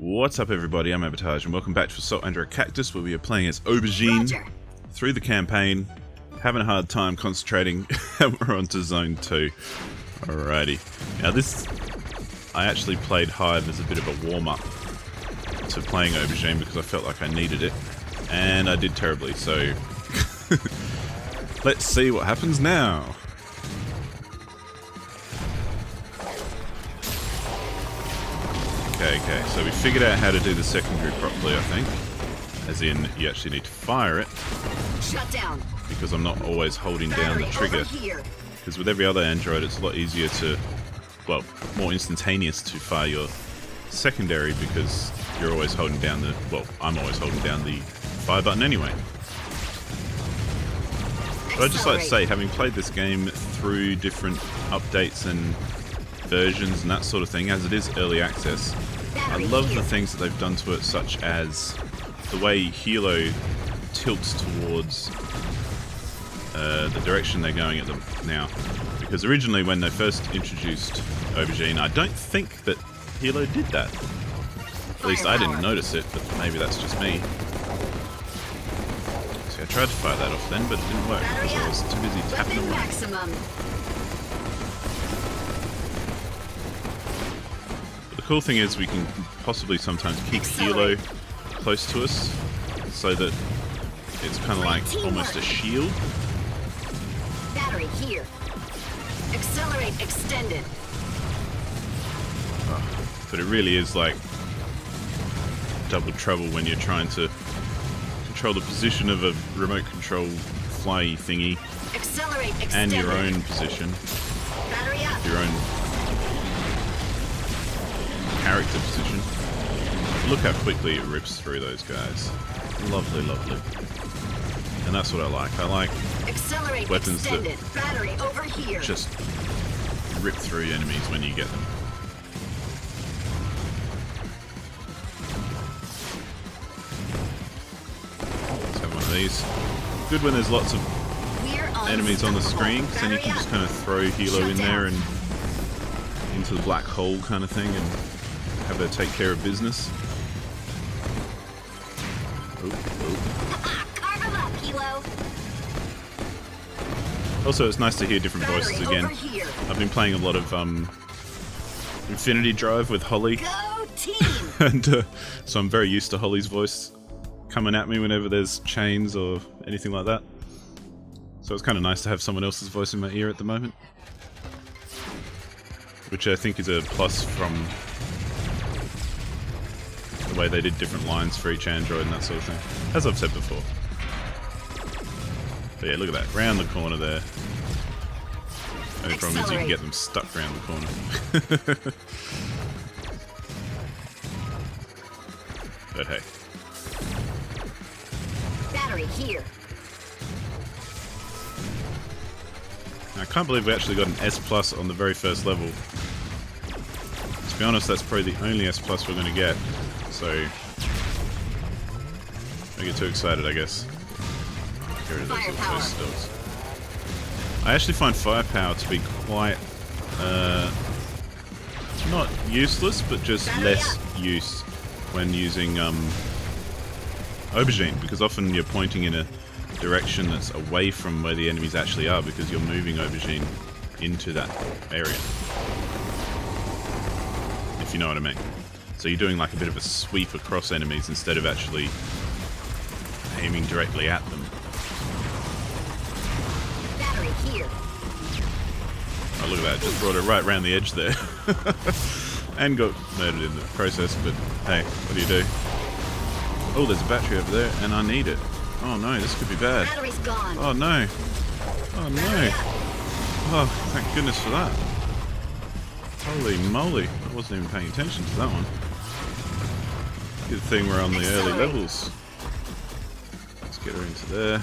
What's up, everybody? I'm Abatage, and welcome back to Assault Under a Cactus, where we are playing as Aubergine through the campaign. Having a hard time concentrating. We're on to Zone 2. Alrighty. Now this, I actually played Hive as a bit of a warm-up to playing Aubergine because I felt like I needed it. And I did terribly, so let's see what happens now. Okay, so we figured out how to do the secondary properly, I think. As in, you actually need to fire it. Shut down. Because I'm not always holding down the trigger. Because with every other android, it's a lot easier to, well, more instantaneous to fire your secondary because you're always holding down the, well, I'm always holding down the fire button anyway. But I'd just like to say, having played this game through different updates and versions and that sort of thing, as it is early access, I love the things that they've done to it, such as the way Hilo tilts towards the direction they're going at them now. Because originally when they first introduced Aubergine, I don't think that Hilo did that. At least I didn't notice it, but maybe that's just me. See, I tried to fire that off then, but it didn't work because I was too busy tapping away. The cool thing is we can possibly sometimes keep Hilo close to us so that it's kind of like almost a shield. Battery here. Accelerate extended. But it really is like double trouble when you're trying to control the position of a remote control fly thingy. Accelerate extended. And your own position. Battery up. Your own character position. Look how quickly it rips through those guys. Lovely, lovely. And that's what I like. I like Accelerate weapons extended. that Battery over here. just rip through enemies when you get them. Let's have one of these. Good when there's lots of enemies on the screen, because then you can just kind of throw Hilo in there and into the black hole kind of thing and have her take care of business. Carve him up, Hilo. Also, it's nice to hear different voices again. I've been playing a lot of Infinity Drive with Holly. Go team. And so I'm very used to Holly's voice coming at me whenever there's chains or anything like that. So it's kind of nice to have someone else's voice in my ear at the moment. Which I think is a plus from the way they did different lines for each android and that sort of thing. As I've said before. But yeah, look at that. Round the corner there. The only problem is you can get them stuck round the corner. But hey. Battery here. I can't believe we actually got an S+ on the very first level. To be honest, that's probably the only S+ we're going to get. So, don't get too excited, I guess. Get rid of those stills. I actually find firepower to be quite, not useless, but just less use when using Aubergine, because often you're pointing in a direction that's away from where the enemies actually are because you're moving Aubergine into that area. If you know what I mean. So you're doing like a bit of a sweep across enemies instead of actually aiming directly at them. Battery here. Oh, look at that, just brought it right around the edge there. And got murdered in the process, but hey, what do you do? Oh, there's a battery over there, and I need it. Oh no, this could be bad. Battery's gone. Oh no. Oh no. Oh, thank goodness for that. Holy moly. I wasn't even paying attention to that one. Good thing we're on the early levels. Let's get her into there.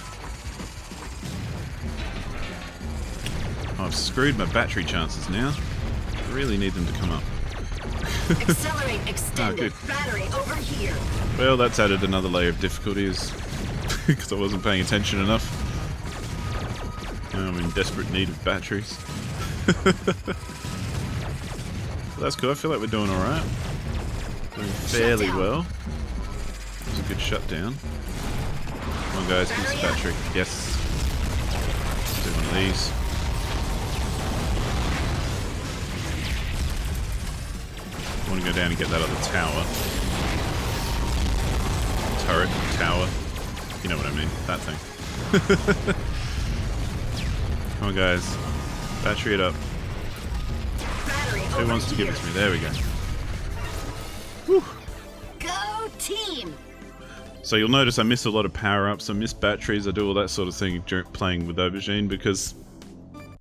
Oh, I've screwed my battery chances now. I really need them to come up. Accelerate extended. Oh, battery over here. Well, that's added another layer of difficulties because I wasn't paying attention enough. Now I'm in desperate need of batteries. That's cool. I feel like we're doing alright. Doing fairly Shutdown. well. It was a good shutdown. Come on guys, give us a battery. Yes. Let's do one of these. I want to go down and get that other tower. Turret, tower. You know what I mean. That thing. Come on guys. Battery it up. Battery Who over wants to give here. it to me? There we go. Whew. Go team! So you'll notice I miss a lot of power-ups, I miss batteries, I do all that sort of thing during playing with Aubergine because I'm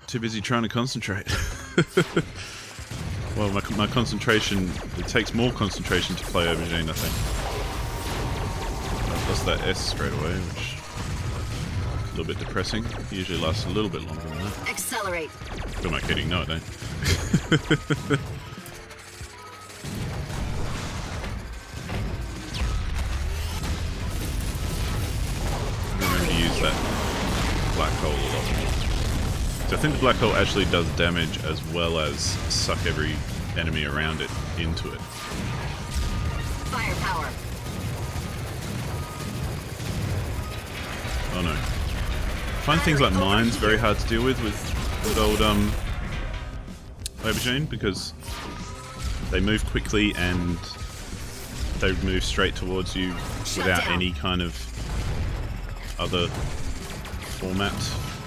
too busy trying to concentrate. Well, my concentration, it takes more concentration to play Aubergine, I think. I've lost that S straight away, which is a little bit depressing. It usually lasts a little bit longer than that. Accelerate. Who am I kidding? No, I don't. Remember to use that black hole a lot more. So I think the black hole actually does damage as well as suck every enemy around it into it. Firepower. Oh no. I find things like mines very hard to deal with old Aubergine because they move quickly and they move straight towards you without down. any kind of other format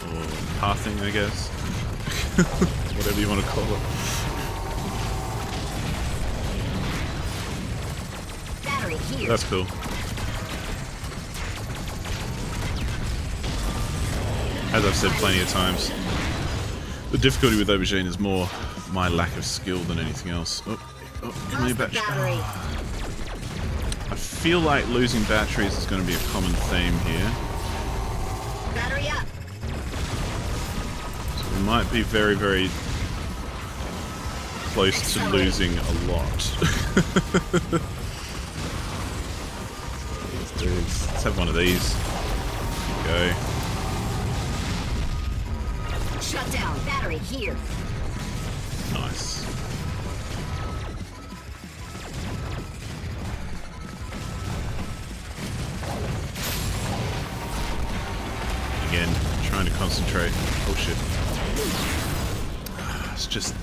or pathing, I guess. Whatever you want to call it. Battery here. That's cool. As I've said plenty of times, the difficulty with Aubergine is more my lack of skill than anything else. Give me a How's the battery. battery? I feel like losing batteries is going to be a common theme here. Battery up. So we might be very, very close to Accelerate. losing a lot. Let's have one of these. There you go. Shut down. Battery here. Nice. Again, trying to concentrate. Oh shit. It's just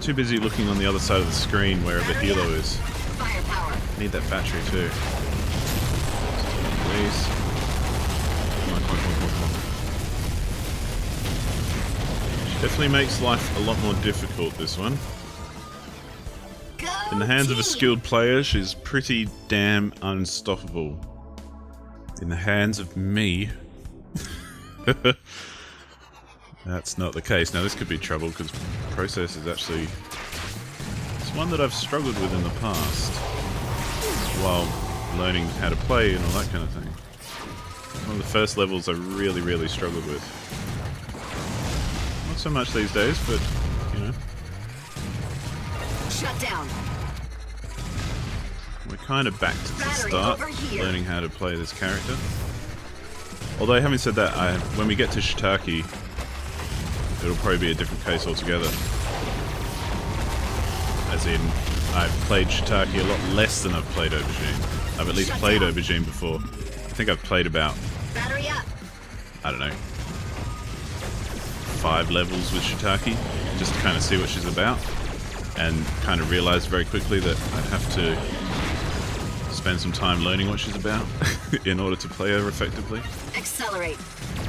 too busy looking on the other side of the screen wherever Hilo is. Firepower. Need that battery too. Please. Come on, come on, come on, come on. Definitely makes life a lot more difficult, this one. Go In the hands of a team. skilled player, she's pretty damn unstoppable. In the hands of me... That's not the case. Now this could be trouble, because Process is actually... It's one that I've struggled with in the past. While learning how to play and all that kind of thing. One of the first levels I really, really struggled with. Not so much these days, but, you know. Shut down. We're kind of back to the Battery start, over here. learning how to play this character. Although, having said that, when we get to Shiitake, it'll probably be a different case altogether. As in, I've played Shiitake a lot less than I've played Aubergine. I've at least Shut played down. Aubergine before. I think I've played about, Battery up. I don't know, 5 levels with Shiitake, just to kind of see what she's about. And kind of realised very quickly that I'd have to spend some time learning what she's about in order to play her effectively. Accelerate.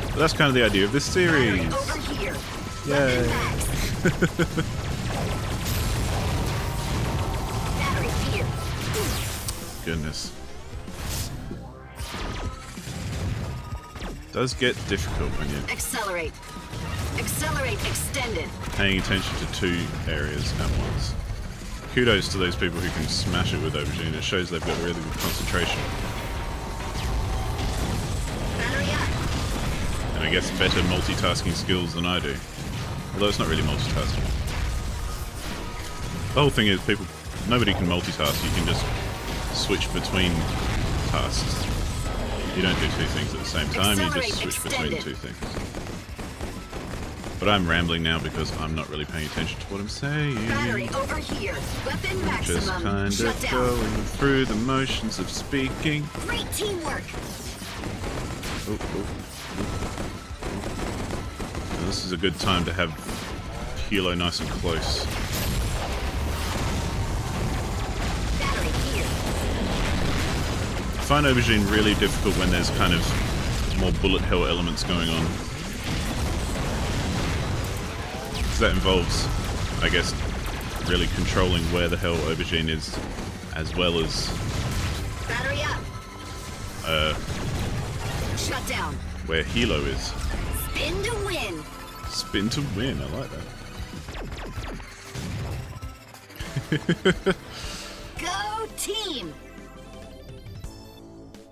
But that's kind of the idea of this series. Battery over here. Yay. Weapon max. Battery here. Goodness. Does get difficult when you're Accelerate. Accelerate extended. paying attention to 2 areas at once. Kudos to those people who can smash it with Aubergine. It shows they've got really good concentration. Battery up. And I guess better multitasking skills than I do. Although it's not really multitasking. The whole thing is nobody can multitask. You can just switch between tasks. You don't do 2 things at the same time, you just switch between 2 things. But But I'm rambling now because I'm not really paying attention to what I'm saying. Battery over here. Weapon Just maximum. kind Shut of down. going through the motions of speaking. Great teamwork. Oh, oh, oh. This is a good time to have Hilo nice and close. Battery here. I find Aubergine really difficult when there's kind of more bullet hell elements going on. Because that involves, I guess, really controlling where the hell Aubergine is, as well as Battery up. Shut down. where Hilo is. Spin to win. Spin to win, I like that. Go team.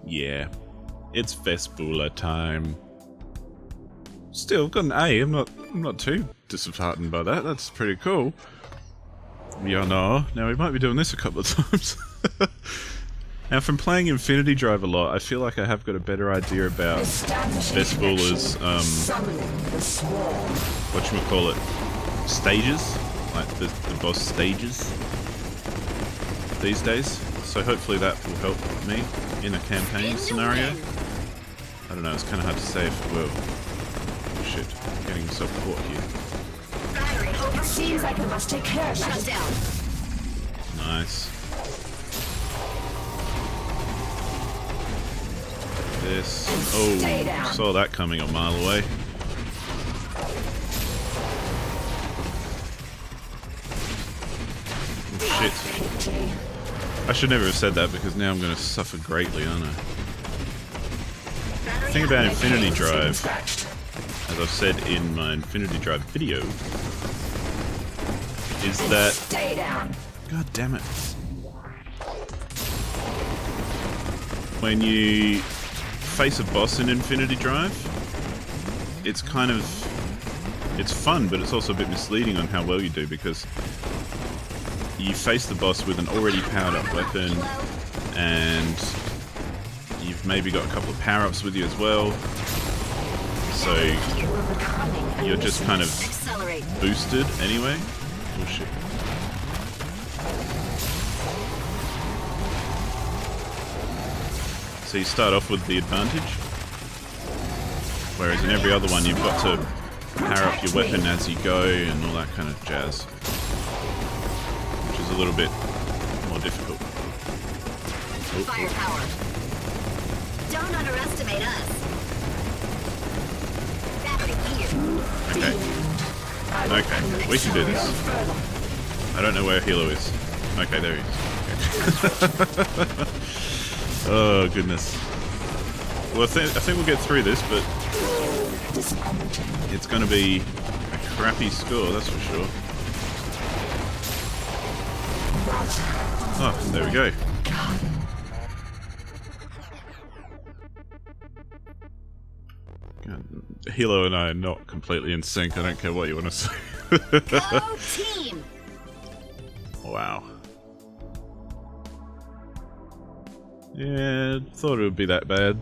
Yeah, it's Vespula time. Still got an A. I'm not too disheartened by that. That's pretty cool. Yeah, no. Now we might be doing this a couple of times. Now, from playing Infinity Drive a lot, I feel like I have got a better idea about Vespula's whatchamacallit, stages, like the boss stages these days. So hopefully that will help me in a campaign scenario. I don't know, it's kind of hard to say if it will. Shit, getting myself caught here. Battery over. Seems like we must take care of Shut that. down. Nice. This. Oh, saw that coming a mile away. Oh, shit. I should never have said that because now I'm going to suffer greatly, aren't I? The thing about Infinity Drive, as I've said in my Infinity Drive video, is that... Stay down. God damn it. When you face a boss in Infinity Drive, it's kind of... it's fun, but it's also a bit misleading on how well you do, because you face the boss with an already powered up weapon, and you've maybe got a couple of power-ups with you as well, so you're just kind of Accelerate. boosted anyway. Oh shit. So you start off with the advantage, whereas in every other one you've got to power up your weapon as you go and all that kind of jazz, which is a little bit more difficult. Oh, Firepower. Don't underestimate us. Battery here. okay, we can do this. I don't know where Hilo is. Okay, there he is. Okay. Oh goodness. Well, I think we'll get through this, but it's going to be a crappy score, that's for sure. Oh, there we go. God, Hilo and I are not completely in sync. I don't care what you want to say. Go team. Wow. Yeah, thought it would be that bad.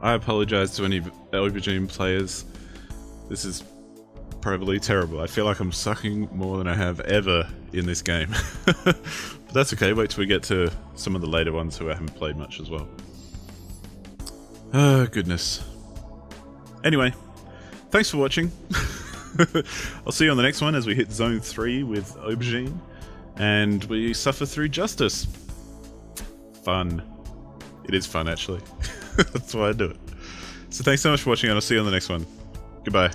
I apologize to any Aubergine players. This is probably terrible. I feel like I'm sucking more than I have ever in this game. But that's okay, wait till we get to some of the later ones who I haven't played much as well. Oh, goodness. Anyway, thanks for watching. I'll see you on the next one as we hit Zone 3 with Aubergine, and we suffer through Justice. Fun. It is fun, actually. That's why I do it. So thanks so much for watching, and I'll see you on the next one. Goodbye.